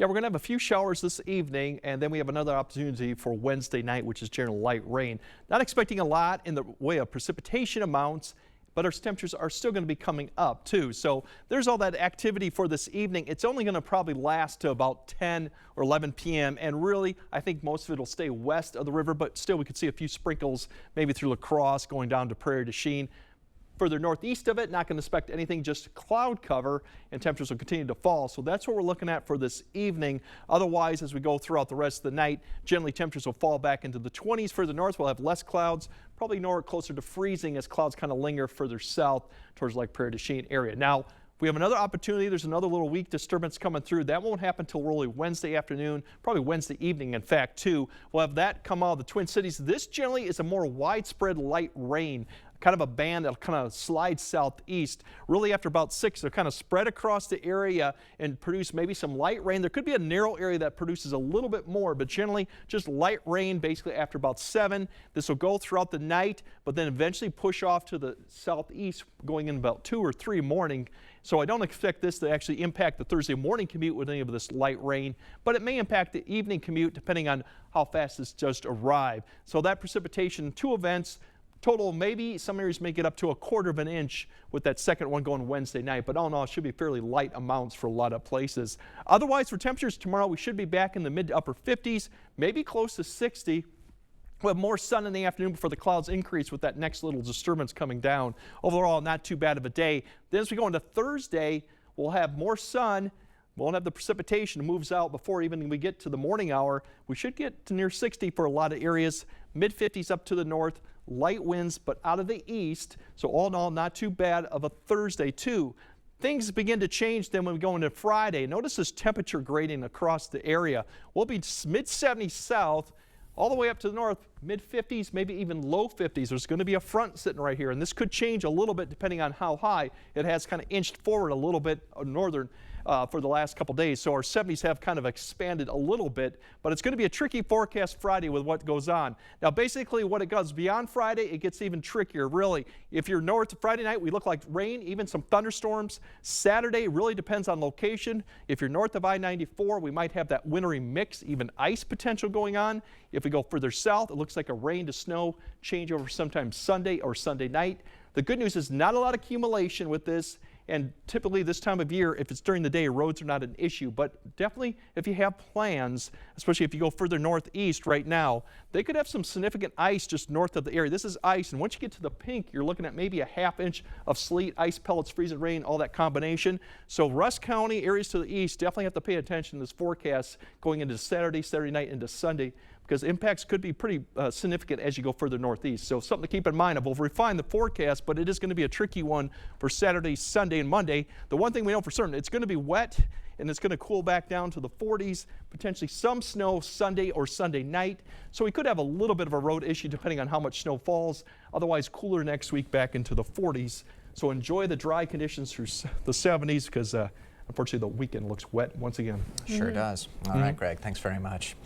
Yeah, we're going to have a few showers this evening, and then we have another opportunity for Wednesday night, which is general light rain. Not expecting a lot in the way of precipitation amounts, but our temperatures are still going to be coming up too. So there's all that activity for this evening. It's only going to probably last to about 10 or 11 p.m. And really, I think most of it will stay west of the river, but still we could see a few sprinkles maybe through La Crosse going down to Prairie du Chien. Further northeast of it, not going to expect anything, just cloud cover, and temperatures will continue to fall. So that's what we're looking at for this evening. Otherwise, as we go throughout the rest of the night, generally temperatures will fall back into the 20s. Further north, we'll have less clouds, probably nowhere closer to freezing as clouds kind of linger further south towards like Prairie du Chien area. Now, we have another opportunity. There's another little weak disturbance coming through. That won't happen until early Wednesday afternoon, probably Wednesday evening, in fact, too. We'll have that come out of the Twin Cities. This generally is a more widespread light rain, kind of a band that'll kind of slide southeast. Really after about 6, they'll kind of spread across the area and produce maybe some light rain. There could be a narrow area that produces a little bit more, but generally just light rain basically after about 7. This will go throughout the night, but then eventually push off to the southeast going in about 2 or 3 morning. So I don't expect this to actually impact the Thursday morning commute with any of this light rain, but it may impact the evening commute depending on how fast this just arrive. So that precipitation, 2 events, total, maybe some areas may get up to a 1/4 of an inch with that second one going Wednesday night, but all in all, it should be fairly light amounts for a lot of places. Otherwise, for temperatures tomorrow, we should be back in the mid to upper 50s, maybe close to 60. We'll have more sun in the afternoon before the clouds increase with that next little disturbance coming down. Overall, not too bad of a day. Then as we go into Thursday, we'll have more sun. We won't have the precipitation moves out before even we get to the morning hour. We should get to near 60 for a lot of areas, mid 50s up to the north, light winds, but out of the east. So all in all, not too bad of a Thursday too. Things begin to change then when we go into Friday. Notice this temperature grading across the area. We'll be mid 70s south, all the way up to the north, mid 50s, maybe even low 50s. There's going to be a front sitting right here, and this could change a little bit depending on how high. It has kind of inched forward a little bit northern for the last couple days, so our 70s have kind of expanded a little bit, but it's going to be a tricky forecast Friday with what goes on. Now basically what it goes beyond Friday, it gets even trickier really. If you're north Friday night, we look like rain, even some thunderstorms. Saturday really depends on location. If you're north of I-94, we might have that wintry mix, even ice potential going on. If we go further south, it looks like a rain to snow changeover sometime Sunday or Sunday night. The good news is not a lot of accumulation with this, and typically this time of year, if it's during the day, roads are not an issue, but definitely if you have plans, especially if you go further northeast right now, they could have some significant ice just north of the area. This is ice, and once you get to the pink, you're looking at maybe a 1/2 inch of sleet, ice pellets, freezing rain, all that combination. So Rusk County, areas to the east, definitely have to pay attention to this forecast going into Saturday night into Sunday, because impacts could be pretty significant as you go further northeast. So something to keep in mind. We'll refine the forecast, but it is going to be a tricky one for Saturday, Sunday, and Monday. The one thing we know for certain, it's going to be wet, and it's going to cool back down to the 40s, potentially some snow Sunday or Sunday night. So we could have a little bit of a road issue depending on how much snow falls. Otherwise, cooler next week back into the 40s. So enjoy the dry conditions through the 70s because unfortunately the weekend looks wet once again. Sure does. All right, Greg, thanks very much.